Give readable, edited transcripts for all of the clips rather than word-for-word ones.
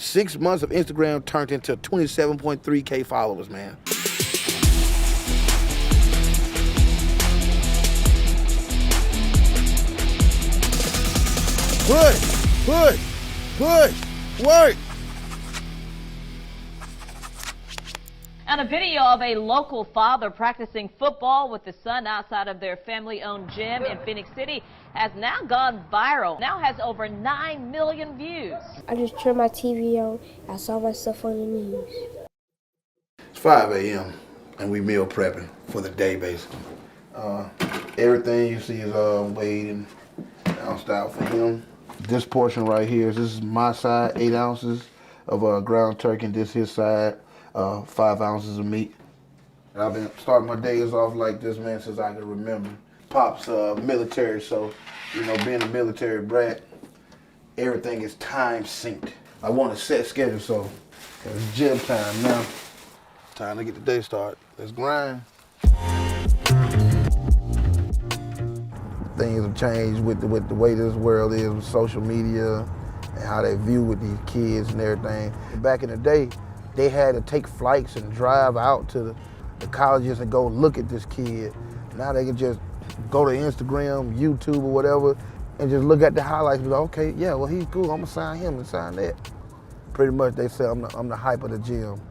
6 months of Instagram turned into 27.3K followers, man. Push, work. And a video of a local father practicing football with his son outside of their family-owned gym in Phoenix City has now gone viral. Now has over 9 million views. I just turned my TV on. I saw myself on the news. It's 5 a.m. and we meal prepping for the day, basically. Everything you see is weighed and down style for him. This portion right here, this is my side, 8 ounces of ground turkey, and this his side, 5 ounces of meat. And I've been starting my days off like this, man, since I can remember. Pop's military, so, you know, being a military brat, everything is time synced. I want a set schedule, so it's gym time now. Time to get the day started. Let's grind. Things have changed with the way this world is with social media and how they view with these kids and everything. Back in the day, they had to take flights and drive out to the colleges and go look at this kid. Now they can just go to Instagram, YouTube, or whatever, and just look at the highlights and be like, okay, yeah, well, he's cool. I'm gonna sign him and sign that. Pretty much, they say I'm the hype of the gym.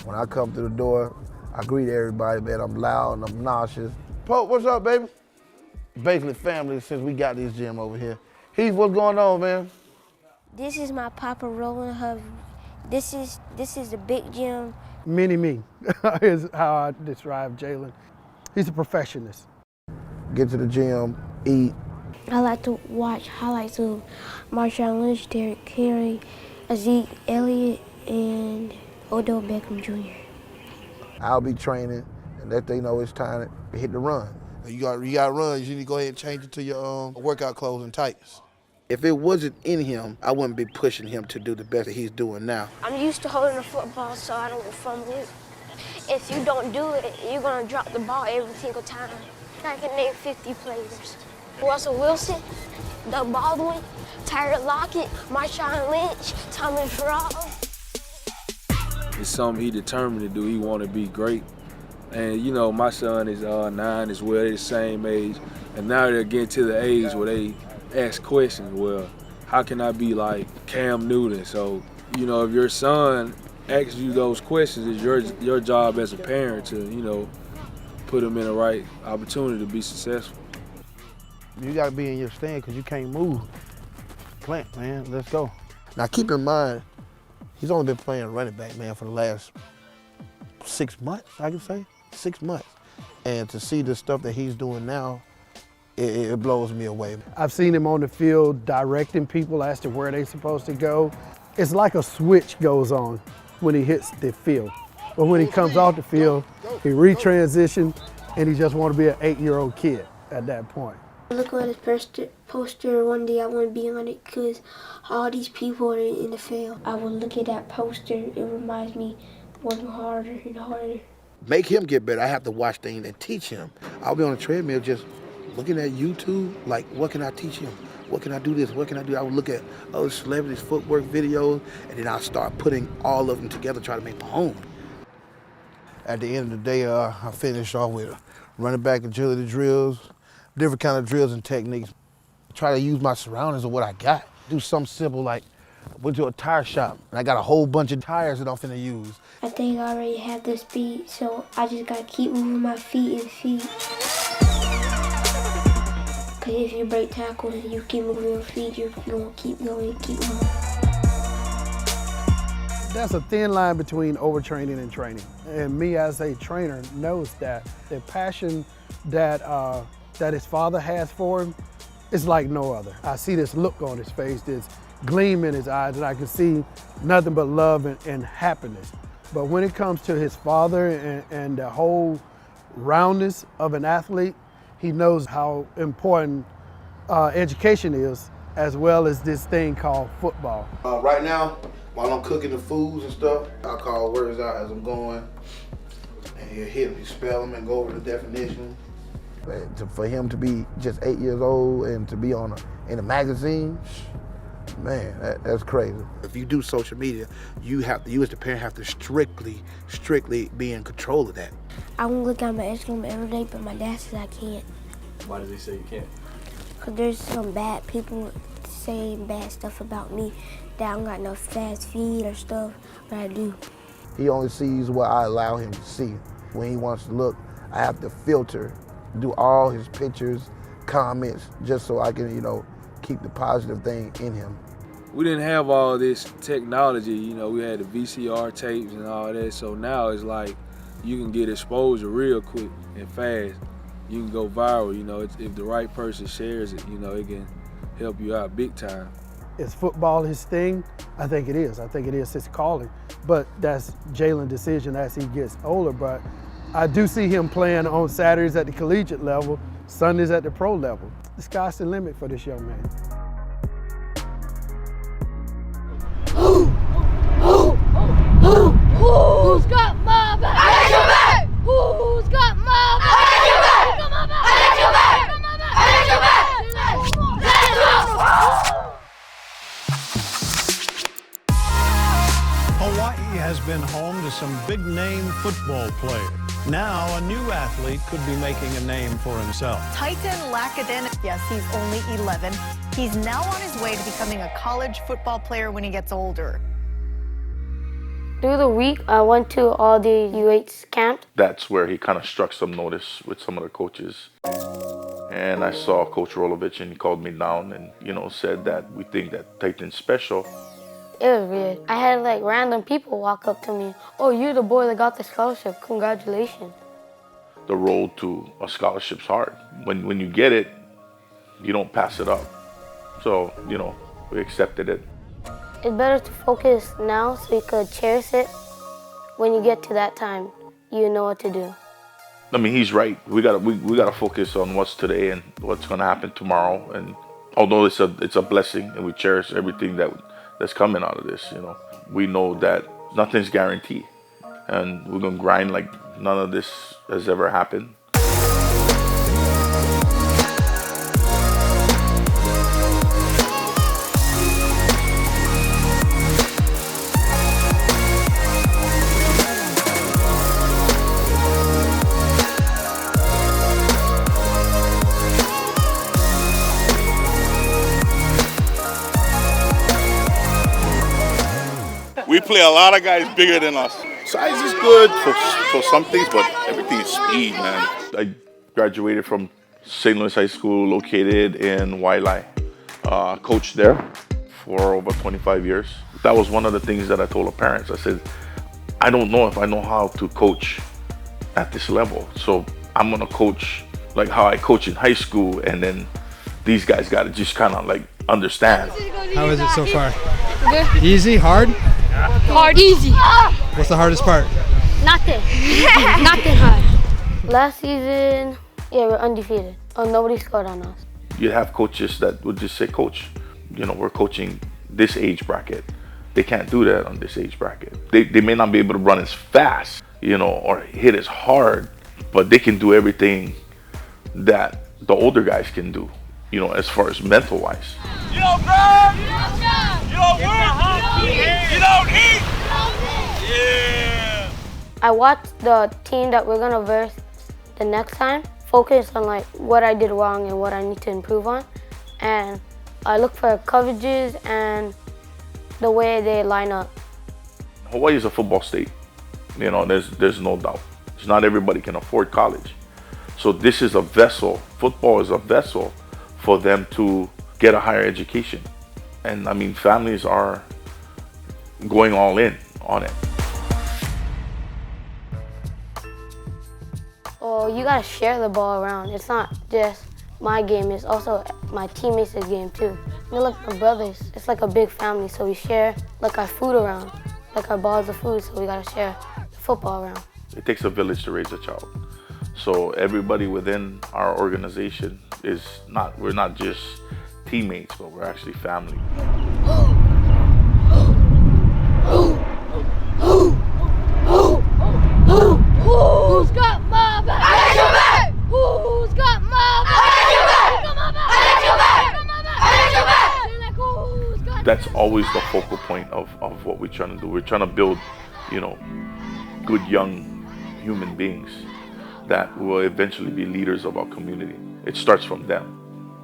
When I come through the door, I greet everybody, man. I'm loud and I'm nauseous. Pope, what's up, baby? Basically family since we got this gym over here. Heath, what's going on, man? This is my papa Jaylen Huff. This is the big gym. Mini-me is how I describe Jaylen. He's a perfectionist. Get to the gym, eat. I like to watch highlights of Marshawn Lynch, Derrick Henry, Zeke Elliott, and Odell Beckham Jr. I'll be training and let they know it's time to hit the run. You got runs, you need to go ahead and change it to your workout clothes and tights. If it wasn't in him, I wouldn't be pushing him to do the best that he's doing now. I'm used to holding the football so I don't fumble it. If you don't do it, you're gonna drop the ball every single time. I can name 50 players. Russell Wilson, Doug Baldwin, Tyler Lockett, Marshawn Lynch, Thomas Ross. It's something he determined to do. He want to be great. And you know, my son is 9 as well. They're the same age. And now they're getting to the age where they ask questions. Well, how can I be like Cam Newton? So, you know, if your son asks you those questions, it's your job as a parent to, you know, put him in the right opportunity to be successful. You gotta be in your stand because you can't move. Plant, man, let's go. Now keep in mind, he's only been playing running back, man, for the last 6 months, I can say, 6 months. And to see the stuff that he's doing now, it blows me away. I've seen him on the field directing people as to where they're supposed to go. It's like a switch goes on when he hits the field. But when he comes off the field, he retransitions and he just wants to be an 8-year-old kid at that point. Look at this poster one day, I want to be on it because all these people are in the field. I will look at that poster, it reminds me working harder and harder. Make him get better. I have to watch things and teach him. I'll be on a treadmill just looking at YouTube, like, what can I teach him? What can I do this? What can I do? I would look at other celebrities' footwork videos, and then I'll start putting all of them together, try to make my own. At the end of the day, I finished off with running back agility drills, different kind of drills and techniques. Try to use my surroundings of what I got. Do something simple like, I went to a tire shop, and I got a whole bunch of tires that I'm finna use. I think I already have the speed, so I just gotta keep moving my feet and feet. Cause if you break tackles and you keep moving your feet, you're gonna keep going, keep moving. That's a thin line between overtraining and training. And me as a trainer knows that the passion that his father has for him is like no other. I see this look on his face, this gleam in his eyes, and I can see nothing but love and happiness. But when it comes to his father and the whole roundness of an athlete, he knows how important education is, as well as this thing called football. Right now, while I'm cooking the foods and stuff, I call words out as I'm going, and he'll hit them, spell them, and go over the definition. For him to be just 8 years old and to be in a magazine, Man, that's crazy. If you do social media, you as the parent have to strictly be in control of that. I want to look at my Instagram every day, but my dad says I can't. Why does he say you can't? Because there's some bad people saying bad stuff about me that I don't got no fast feed or stuff, but I do. He only sees what I allow him to see. When he wants to look, I have to filter, do all his pictures, comments, just so I can, keep the positive thing in him. We didn't have all this technology, we had the VCR tapes and all that, so now it's like you can get exposure real quick and fast. You can go viral, if the right person shares it, it can help you out big time. Is football his thing? I think it is. I think it is his calling. But that's Jaylen's decision as he gets older. But I do see him playing on Saturdays at the collegiate level, Sundays at the pro level. The sky's the limit for this young man. Who's got my back? I got your back! Who's got my back? I got your back! I got your back! I got your back! Hawaii has been home to some big-name football players. Now, a new athlete could be making a name for himself. Titan Lacaden, yes, he's only 11. He's now on his way to becoming a college football player when he gets older. Through the week, I went to all the U8 camps. That's where he kind of struck some notice with some of the coaches. And I saw Coach Rolovich, and he called me down and, said that we think that Titan's special. It was weird. I had random people walk up to me. Oh, you're the boy that got the scholarship. Congratulations. The road to a scholarship's hard. When you get it, you don't pass it up. So, we accepted it. It's better to focus now so you could cherish it. When you get to that time, you know what to do. I mean, he's right. We gotta focus on what's today and what's gonna happen tomorrow. And although it's a blessing and we cherish everything that's coming out of this, we know that nothing's guaranteed, and we're gonna grind like none of this has ever happened. We play a lot of guys bigger than us. Size is good for some things, but everything is speed, man. I graduated from St. Louis High School, located in Wailea. Coached there for over 25 years. That was one of the things that I told the parents. I said, I don't know if I know how to coach at this level. So I'm gonna coach like how I coach in high school, and then these guys gotta just kind of understand. How is it so far? Good. Easy, hard? Hard. Easy. What's the hardest part? Nothing. Nothing hard. Last season, we're undefeated. Nobody scored on us. You have coaches that would just say, Coach, we're coaching this age bracket. They can't do that on this age bracket. They may not be able to run as fast, or hit as hard, but they can do everything that the older guys can do, as far as mental-wise. You don't grind, you don't work, you don't eat. Yeah. I watched the team that we're gonna verse the next time, focus on what I did wrong and what I need to improve on, and I look for coverages and the way they line up. Hawaii is a football state. There's no doubt. It's not everybody can afford college. So this is a vessel. Football is a vessel for them to get a higher education. And I mean, families are going all in on it. Oh, you gotta share the ball around. It's not just my game, it's also my teammates' game too. They're like my brothers. It's like a big family, so we share our food around, our balls of food, so we gotta share the football around. It takes a village to raise a child. So everybody within our organization we're not just teammates, but we're actually family. Who's got my back? I got your back! Who's got my back? I got your back! I got your back! I got your back! That trying to do. We're trying to build, you know, good young human beings that will eventually be leaders of our community. It starts from them.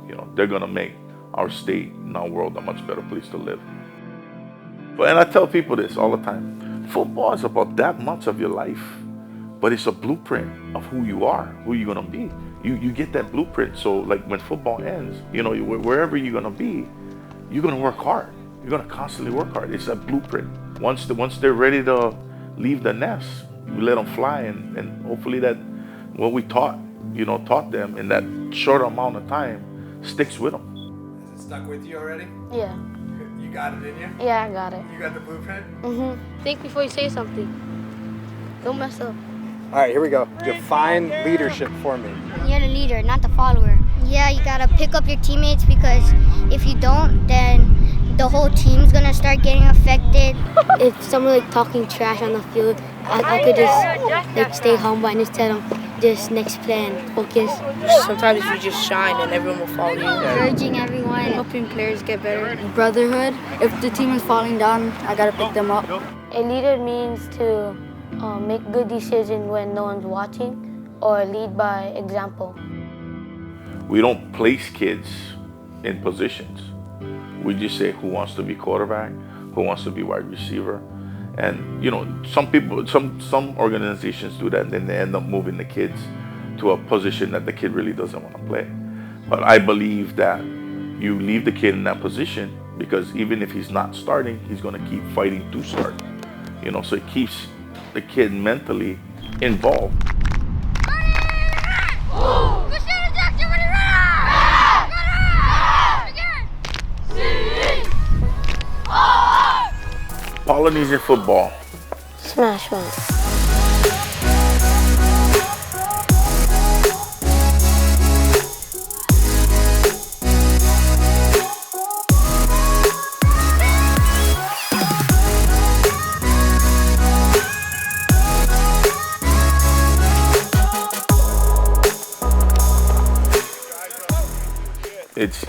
You know, they're gonna make our state and our world a much better place to live. And I tell people this all the time. Football is about that much of your life, but it's a blueprint of who you are, who you're gonna be. You get that blueprint, so like when football ends, you know, wherever you're gonna be, you're gonna work hard. You're gonna constantly work hard. It's that blueprint. Once they're ready to leave the nest, you let them fly, and hopefully that what we taught them in that short amount of time sticks with them. Is it stuck with you already? Yeah. You got it in you? Yeah, I got it. You got the blueprint? Think before you say something. Don't mess up. All right, here we go. Define leadership for me. You're the leader, not the follower. Yeah, you gotta pick up your teammates, because if you don't, then the whole team's gonna start getting affected. If someone like talking trash on the field, I could just like stay humble and just tell them, just next plan, focus. Sometimes if you just shine, then everyone will follow you. Encouraging everyone, Helping players get better. brotherhood. If the team is falling down, I gotta pick them up. A leader means to make good decisions when no one's watching, or lead by example. We don't place kids in positions. We just say who wants to be quarterback, who wants to be wide receiver. And you know, some people, some organizations do that, and then they end up moving the kids to a position that the kid really doesn't want to play. But I believe that you leave the kid in that position, because even if he's not starting, he's going to keep fighting to start. You know, so it keeps the kid mentally involved. Polynesian football. Smash one.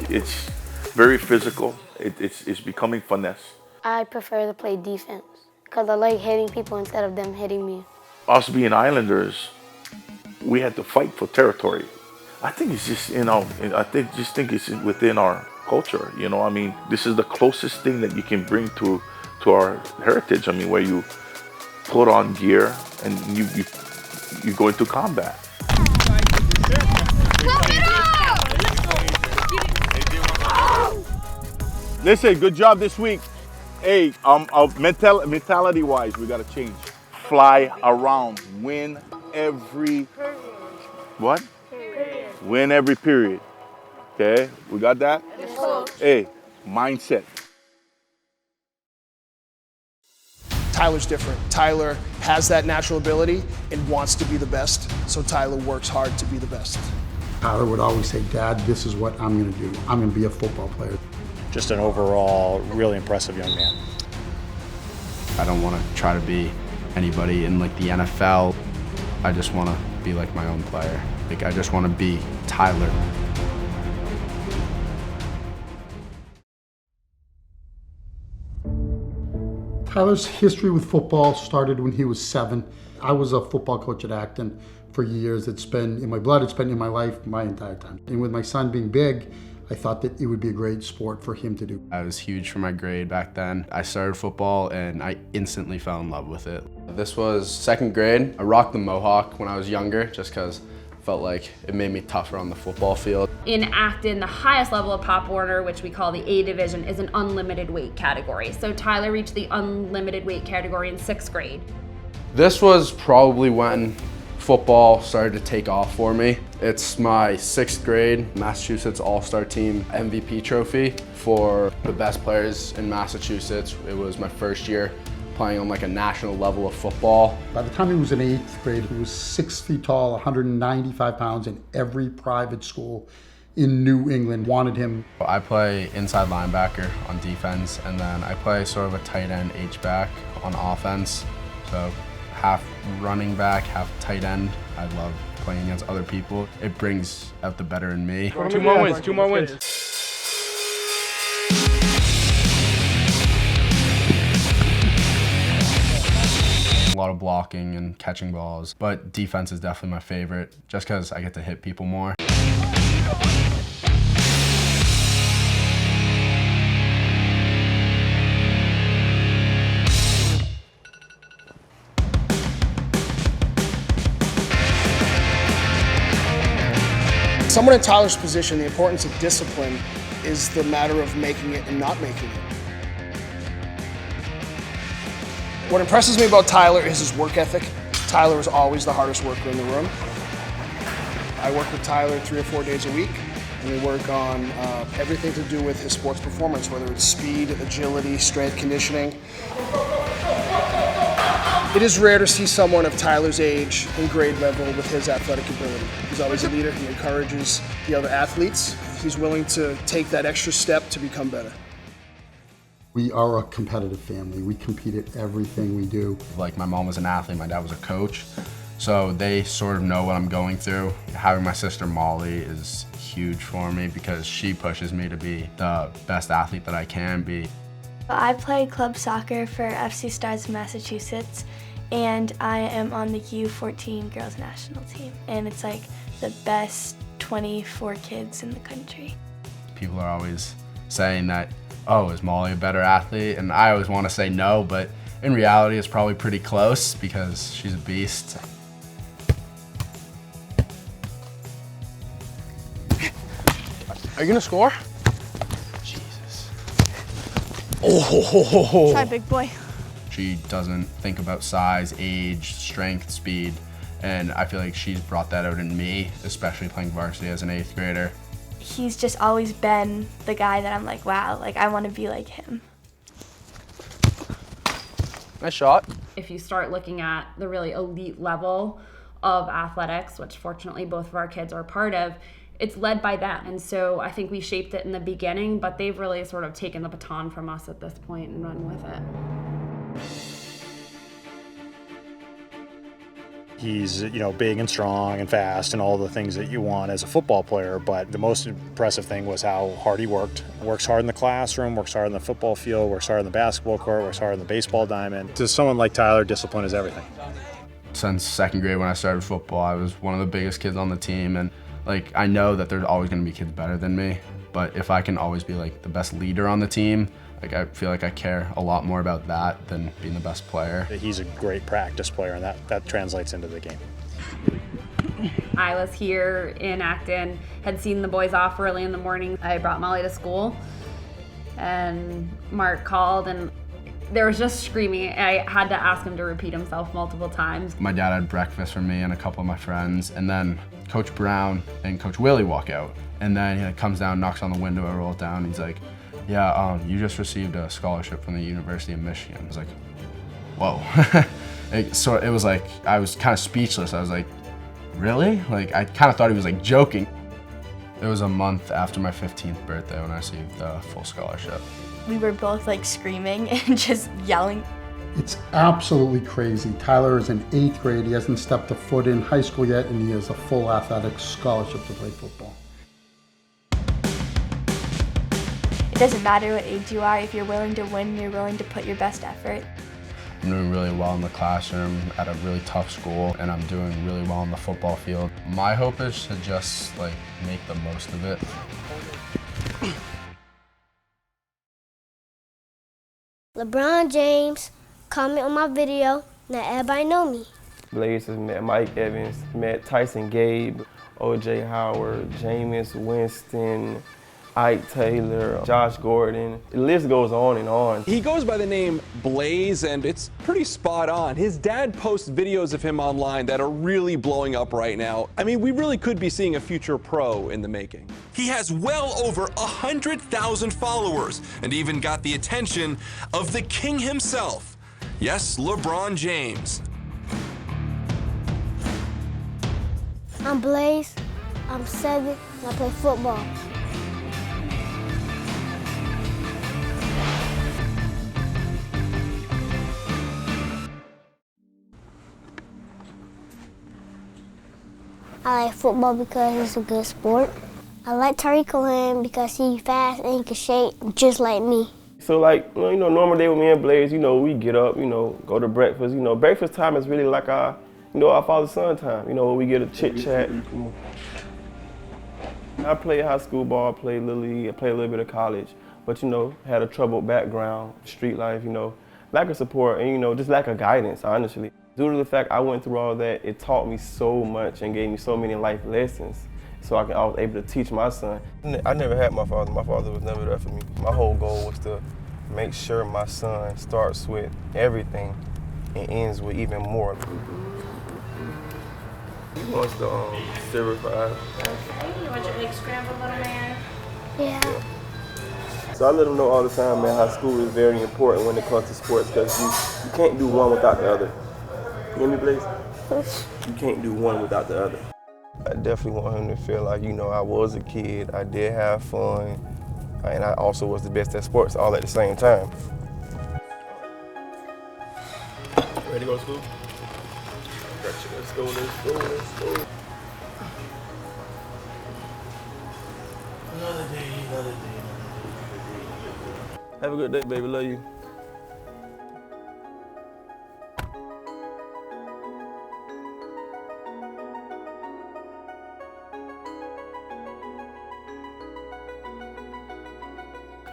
It's very physical. It's becoming finesse. I prefer to play defense because I like hitting people instead of them hitting me. Us being Islanders, we had to fight for territory. I think it's just, you know, I think it's within our culture. You know, I mean, this is the closest thing that you can bring to our heritage. I mean, where you put on gear and you go into combat. Listen, good job this week. Hey, mentality-wise, we gotta change. Fly around, win every what? Win every period. Okay, we got that? Yes, coach. Hey, mindset. Tyler's different. Tyler has that natural ability and wants to be the best, so Tyler works hard to be the best. Tyler would always say, Dad, this is what I'm gonna do. I'm gonna be a football player. Just an overall really impressive young man. I don't want to try to be anybody in like the NFL. I just want to be like my own player. Like I just want to be Tyler. Tyler's history with football started when he was 7. I was a football coach at Acton for years. It's been in my blood, it's been in my life my entire time. And with my son being big, I thought that it would be a great sport for him to do. I was huge for my grade back then. I started football and I instantly fell in love with it. This was 2nd grade. I rocked the mohawk when I was younger just because I felt like it made me tougher on the football field. In Acton, the highest level of Pop Warner, which we call the A division, is an unlimited weight category. So Tyler reached the unlimited weight category in 6th grade. This was probably when football started to take off for me. It's my 6th grade Massachusetts All-Star Team MVP trophy for the best players in Massachusetts. It was my first year playing on like a national level of football. By the time he was in 8th grade, he was 6 feet tall, 195 pounds, and every private school in New England wanted him. I play inside linebacker on defense, and then I play sort of a tight end H-back on offense. So half running back, half tight end. I love playing against other people. It brings out the better in me. 2 more wins, 2 more wins. lot of blocking and catching balls, but defense is definitely my favorite, just because I get to hit people more. Someone in Tyler's position, the importance of discipline is the matter of making it and not making it. What impresses me about Tyler is his work ethic. Tyler is always the hardest worker in the room. I work with Tyler 3 or 4 days a week, and we work on everything to do with his sports performance, whether it's speed, agility, strength conditioning. It is rare to see someone of Tyler's age and grade level with his athletic ability. He's always a leader. He encourages the other athletes. He's willing to take that extra step to become better. We are a competitive family. We compete at everything we do. Like, my mom was an athlete, my dad was a coach, so they sort of know what I'm going through. Having my sister Molly is huge for me because she pushes me to be the best athlete that I can be. I play club soccer for FC Stars Massachusetts, and I am on the U14 girls national team, and it's like the best 24 kids in the country. People are always saying that, oh, is Molly a better athlete? And I always want to say no, but in reality it's probably pretty close because she's a beast. Are you gonna score? Jesus. Oh. Try, big boy. She doesn't think about size, age, strength, speed, and I feel like she's brought that out in me, especially playing varsity as an 8th grader. He's just always been the guy that I'm like, wow, like I want to be like him. Nice shot. If you start looking at the really elite level of athletics, which fortunately both of our kids are part of, it's led by them. And so I think we shaped it in the beginning, but they've really sort of taken the baton from us at this point and run with it. He's, big and strong and fast and all the things that you want as a football player, but the most impressive thing was how hard he worked. Works hard in the classroom, works hard on the football field, works hard on the basketball court, works hard on the baseball diamond. To someone like Tyler, discipline is everything. Since 2nd grade when I started football, I was one of the biggest kids on the team, and I know that there's always going to be kids better than me, but if I can always be the best leader on the team, I feel like I care a lot more about that than being the best player. He's a great practice player, and that translates into the game. I was here in Acton, had seen the boys off early in the morning. I brought Molly to school, and Mark called, and there was just screaming. I had to ask him to repeat himself multiple times. My dad had breakfast for me and a couple of my friends, and then Coach Brown and Coach Willie walk out, and then he comes down, knocks on the window, I roll it down, and he's like, yeah, you just received a scholarship from the University of Michigan. I was like, whoa. So it was like, I was kind of speechless. I was like, really? I kind of thought he was joking. It was a month after my 15th birthday when I received the full scholarship. We were both screaming and just yelling. It's absolutely crazy. Tyler is in 8th grade. He hasn't stepped a foot in high school yet, and he has a full athletic scholarship to play football. It doesn't matter what age you are. If you're willing to win, you're willing to put your best effort. I'm doing really well in the classroom at a really tough school, and I'm doing really well on the football field. My hope is to just make the most of it. LeBron James, comment on my video, now everybody know me. Blaze has met Mike Evans, met Tyson Gabe, O.J. Howard, Jameis Winston, Ike Taylor, Josh Gordon. The list goes on and on. He goes by the name Blaze, and it's pretty spot on. His dad posts videos of him online that are really blowing up right now. I mean, we really could be seeing a future pro in the making. He has well over 100,000 followers and even got the attention of the king himself. Yes, LeBron James. I'm Blaze, I'm 7, and I play football. I like football because it's a good sport. I like Tariq Cohen because he's fast and he can shake just like me. So like, normal day with me and Blaze, we get up, go to breakfast. Breakfast time is really like our father-son time. When we get a chit chat. I played high school ball, played Little League, I played a little bit of college, but had a troubled background, street life, lack of support and just lack of guidance, honestly. Due to the fact I went through all that, it taught me so much and gave me so many life lessons. So I was able to teach my son. I never had my father. My father was never there for me. My whole goal was to make sure my son starts with everything and ends with even more. He wants the silver five. You want your egg scrambled, little man? Yeah. So I let him know all the time, man, how school is very important when it comes to sports because you can't do one without the other. You hear me, Blaze? You can't do one without the other. I definitely want him to feel like, I was a kid, I did have fun, and I also was the best at sports all at the same time. Ready to go to school? Gotcha. Let's go. Another day. Have a good day, baby. Love you.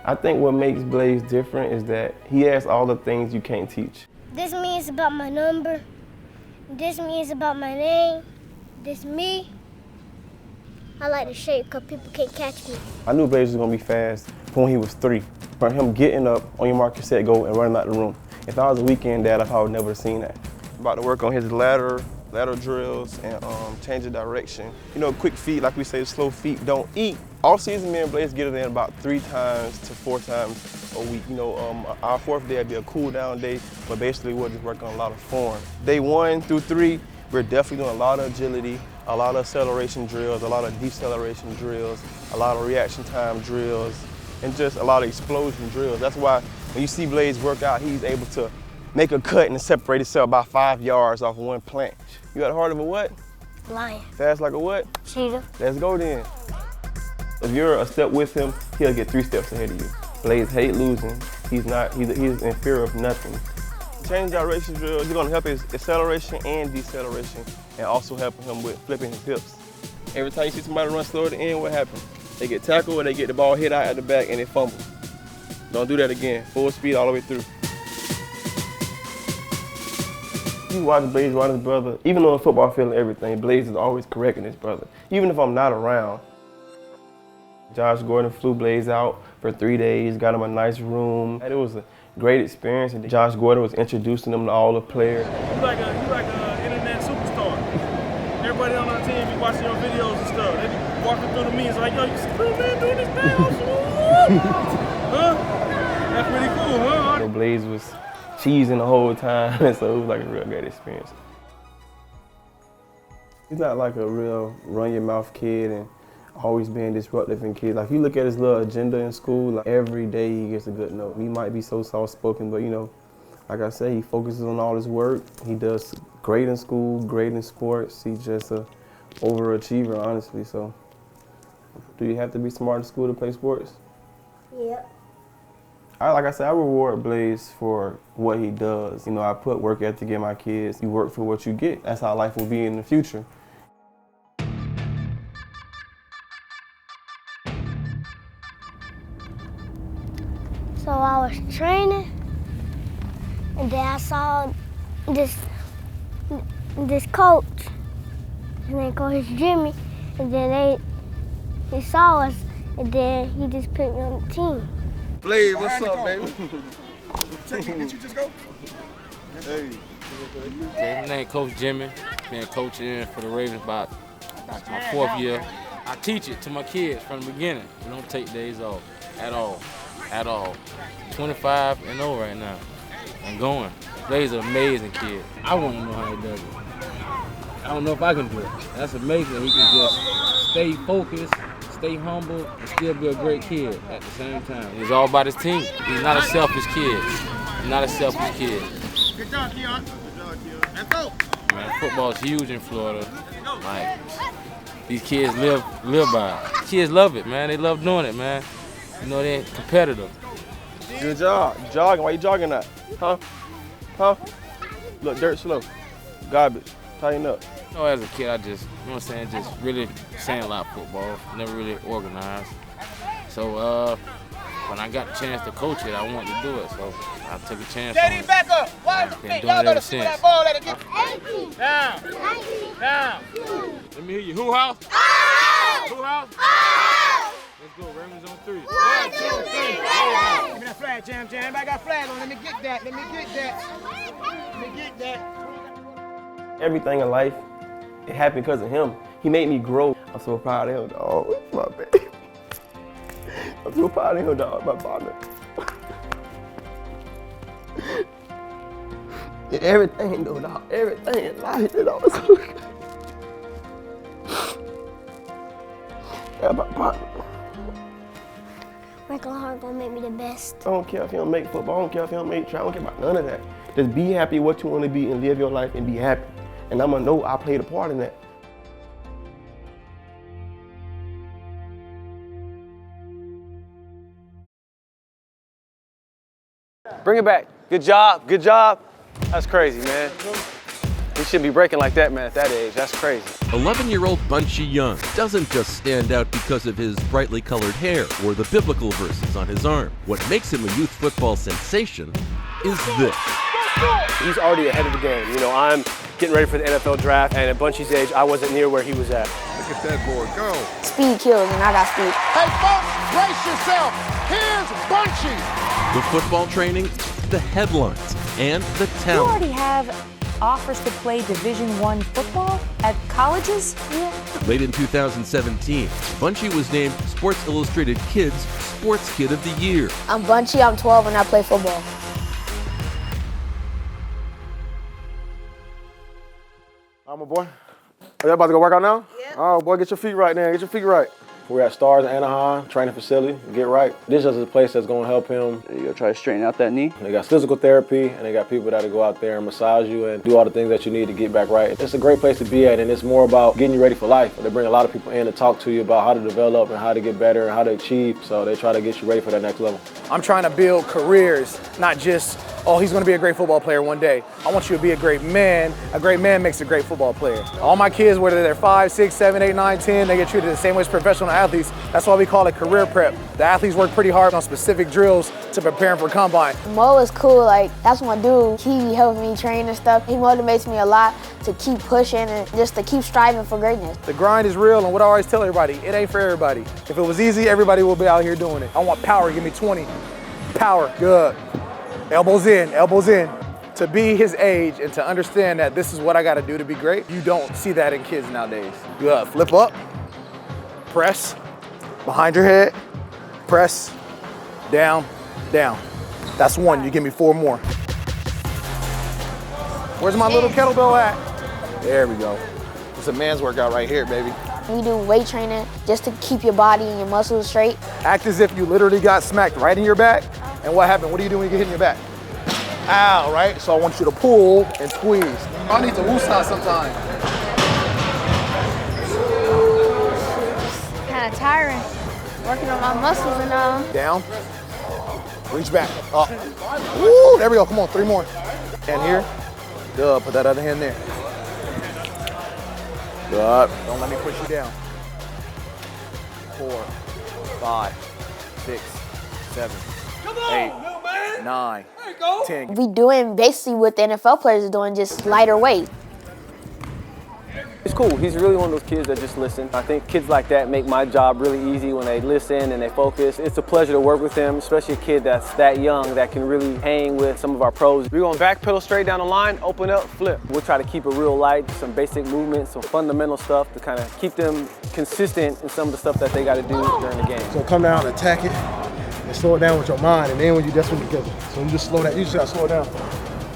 I think what makes Blaze different is that he has all the things you can't teach. This means about my number. This means about my name. This me. I like the shape because people can't catch me. I knew Blaze was going to be fast when he was 3. From him getting up on your mark, set, go, and running out the room. If I was a weekend dad, I probably never have seen that. About to work on his lateral drills and change of direction. Quick feet, like we say, slow feet don't eat. All season, me and Blaze get it in about 3 times to 4 times a week. Our 4th day would be a cool down day, but basically we'll just work on a lot of form. Day 1 through 3, we're definitely doing a lot of agility, a lot of acceleration drills, a lot of deceleration drills, a lot of reaction time drills, and just a lot of explosion drills. That's why when you see Blaze work out, he's able to make a cut and separate himself by 5 yards off one planche. You got the heart of a what? Lion. Fast like a what? Cheetah. Let's go then. If you're a step with him, he'll get 3 steps ahead of you. Blaze hate losing. He's in fear of nothing. Change direction drills, you're gonna help his acceleration and deceleration and also helping him with flipping his hips. Every time you see somebody run slow at the end, what happens? They get tackled or they get the ball hit out at the back and they fumble. Don't do that again. Full speed all the way through. You watch Blaze run his brother, even on the football field and everything, Blaze is always correcting his brother, even if I'm not around. Josh Gordon flew Blaze out for 3 days, got him a nice room. It was a great experience, and Josh Gordon was introducing them to all the players. You like an internet superstar. Everybody on our team be watching your videos and stuff. They be walking through the memes like, yo, you see little man doing this thing? Huh? That's pretty cool, huh? So Blaze was cheesing the whole time, so it was like a real great experience. He's not like a real run-your-mouth kid and always being disruptive in kids. Like, if you look at his little agenda in school, like every day he gets a good note. He might be so soft-spoken, but like I say, he focuses on all his work. He does great in school, great in sports. He's just a overachiever, honestly. So, do you have to be smart in school to play sports? Yep. Like I said, I reward Blaze for what he does. I put work ethic in my kids. You work for what you get. That's how life will be in the future. So I was training, and then I saw this coach, and then Coach Jimmy, and then they saw us, and then he just put me on the team. Blaze, what's up, baby? Did you just go? Hey. My name Coach Jimmy. Been coaching for the Ravens about my 4th year. I teach it to my kids from the beginning. We don't take days off at all. 25 and over right now and going. Blaze is an amazing kid. I want to know how he does it. I don't know if I can do it. That's amazing. He can just stay focused, stay humble, and still be a great kid at the same time. He's all about his team. He's not a selfish kid. He's not a selfish kid. Good job, Keon. Let's go. Man, football is huge in Florida. Like, these kids live by it. Kids love it, man. They love doing it, man. They're competitive. Good job. You jogging. Why you jogging that? Huh? Huh? Look, dirt slow. Garbage. Tighten up. You know, as a kid, I just, you know what I'm saying, just really saying a lot of football. Never really organized. So when I got the chance to coach it, I wanted to do it. So I took a chance on it. Back up. I've been doing it ever since. Down. Down. Let me hear you. Who house? Who house? Let's go. Ravens on 3. 1, 2, 3. Give me that flag, Jam. Everybody got flag on. Let me get that. Let me get that. Everything in life, it happened because of him. He made me grow. I'm so proud of him, dog. My baby. I'm so proud of him, dog. My partner. Everything, though, dog. Everything in life, you know. Yeah, my partner. Working hard gonna make me the best. I don't care if you don't make football. I don't care if you don't make track. I don't care about none of that. Just be happy what you want to be and live your life and be happy. And I'm gonna know I played a part in that. Bring it back. Good job. Good job. That's crazy, man. He shouldn't be breaking like that, man, at that age. That's crazy. 11-year-old Bunchie Young doesn't just stand out because of his brightly colored hair or the biblical verses on his arm. What makes him a youth football sensation is this. He's already ahead of the game. You know, I'm getting ready for the NFL draft, and at Bunchie's age, I wasn't near where he was at. Look at that boy go. Speed kills, and I got speed. Hey, folks, brace yourself. Here's Bunchie. The football training, the headlines, and the You talent. already have offers to play Division I football at colleges? Yeah. Late in 2017, Bunchie was named Sports Illustrated Kids Sports Kid of the Year. I'm Bunchie, I'm 12, and I play football. All right, my boy. Are you about to go work out now? Yeah. Oh, boy, get your feet right now. Get your feet right. We're at Stars Anaheim training facility. Get right. This is a place that's going to help him. You go try to straighten out that knee. They got physical therapy, and they got people that'll go out there and massage you and do all the things that you need to get back right. It's a great place to be at, and it's more about getting you ready for life. They bring a lot of people in to talk to you about how to develop and how to get better and how to achieve. So they try to get you ready for that next level. I'm trying to build careers, not just, oh, he's gonna be a great football player one day. I want you to be a great man. A great man makes a great football player. All my kids, whether they're 5, 6, 7, 8, 9, 10, they get treated the same way as professional athletes. That's why we call it career prep. The athletes work pretty hard on specific drills to prepare for combine. Mo is cool, like, that's my dude. He helps me train and stuff. He motivates me a lot to keep pushing and just to keep striving for greatness. The grind is real, and what I always tell everybody, it ain't for everybody. If it was easy, everybody will be out here doing it. I want power, give me 20. Power, good. Elbows in, elbows in. To be his age and to understand that this is what I gotta do to be great, you don't see that in kids nowadays. You gotta flip up, press, behind your head, press, down, down. That's one, you give me 4 more. Where's my little kettlebell at? There we go. It's a man's workout right here, baby. You do weight training just to keep your body and your muscles straight. Act as if you literally got smacked right in your back. And what happened? What do you do when you get hit in your back? Ow, right? So I want you to pull and squeeze. I need to woosah sometime. Kind of tiring. Working on my muscles and all. Down. Reach back. Up. Woo! There we go. Come on, 3 more. And here. Good. Put that other hand there. Good. Don't let me push you down. 4, 5, 6, 7, 8, 9, 10. We doing basically what the NFL players are doing, just lighter weight. It's cool. He's really one of those kids that just listen. I think kids like that make my job really easy when they listen and they focus. It's a pleasure to work with him, especially a kid that's that young that can really hang with some of our pros. We're going to back pedal straight down the line, open up, flip. We'll try to keep it real light, some basic movements, some fundamental stuff to kind of keep them consistent in some of the stuff that they got to do during the game. So come down and attack it and slow it down with your mind, and then that's when you get it. So you just slow down. You just gotta slow it down.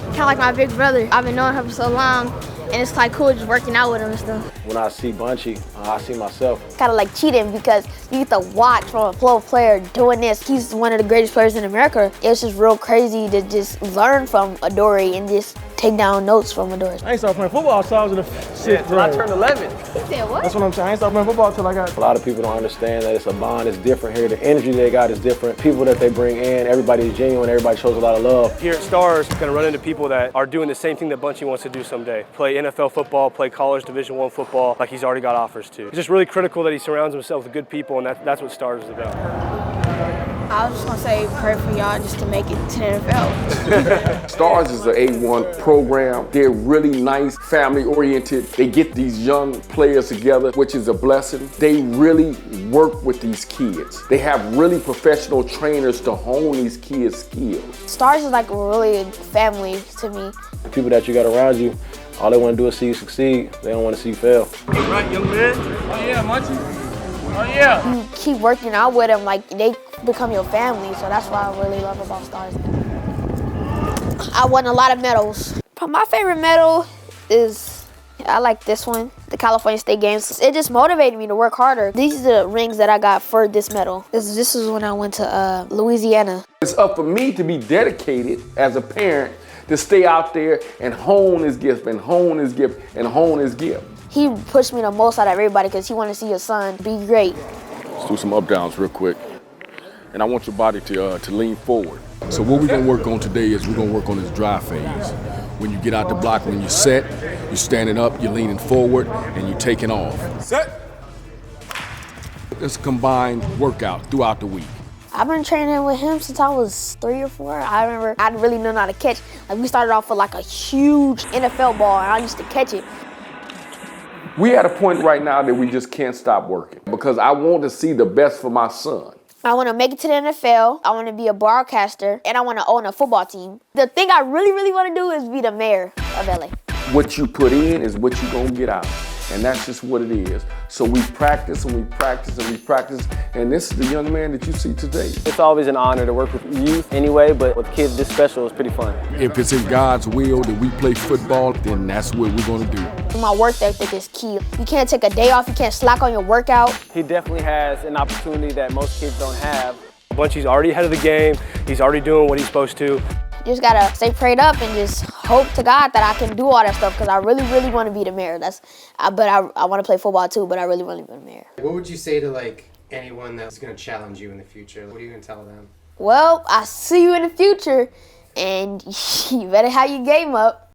Kind of like my big brother. I've been knowing him for so long, and it's like cool just working out with him and stuff. When I see Bunchie, I see myself. Kind of like cheating because you get to watch from a pro player doing this. He's one of the greatest players in America. It's just real crazy to just learn from Adoree and just take down notes from adults. I ain't started playing football until I was in the 6th grade. I turned 11. You said what? That's what I'm saying. I ain't started playing football until I got. A lot of people don't understand that it's a bond. It's different here. The energy they got is different. People that they bring in, everybody is genuine. Everybody shows a lot of love. Here at Stars, you're gonna run into people that are doing the same thing that Bunchie wants to do someday. Play NFL football, play college Division I football like he's already got offers to. It's just really critical that he surrounds himself with good people, and that's what Stars is about. I was just gonna say pray for y'all just to make it to the NFL. Stars is an A1 program. They're really nice, family-oriented. They get these young players together, which is a blessing. They really work with these kids. They have really professional trainers to hone these kids' skills. Stars is like really a family to me. The people that you got around you, all they want to do is see you succeed. They don't want to see you fail. Right, young man? Oh yeah, Bunchie. Oh yeah. You keep working out with them, like they become your family, so that's what I really love about Stars. I won a lot of medals. My favorite medal is, I like this one, the California State Games. It just motivated me to work harder. These are the rings that I got for this medal. This is when I went to Louisiana. It's up for me to be dedicated as a parent to stay out there and hone his gift and hone his gift and hone his gift. He pushed me the most out of everybody because he wanted to see his son be great. Let's do some up downs real quick. And I want your body to lean forward. So what we're gonna work on today is we're gonna work on this drive phase. When you get out the block, when you're set, you're standing up, you're leaning forward, and you're taking off. Set. It's a combined workout throughout the week. I've been training with him since I was 3 or 4. I remember I didn't really know how to catch. Like we started off with like a huge NFL ball, and I used to catch it. We at a point right now that we just can't stop working because I want to see the best for my son. I want to make it to the NFL. I want to be a broadcaster, and I want to own a football team. The thing I really, really want to do is be the mayor of LA. What you put in is what you're gonna get out. And that's just what it is. So we practice and we practice and we practice. And this is the young man that you see today. It's always an honor to work with youth anyway, but with kids this special is pretty fun. If it's in God's will that we play football, then that's what we're gonna do. My work ethic is key. You can't take a day off. You can't slack on your workout. He definitely has an opportunity that most kids don't have. Bunchie's already ahead of the game. He's already doing what he's supposed to. You just gotta stay prayed up and just hope to God that I can do all that stuff because I really, really want to be the mayor. But I want to play football too, but I really want to be the mayor. What would you say to like anyone that's gonna challenge you in the future? What are you gonna tell them? Well, I see you in the future, and you better have your game up.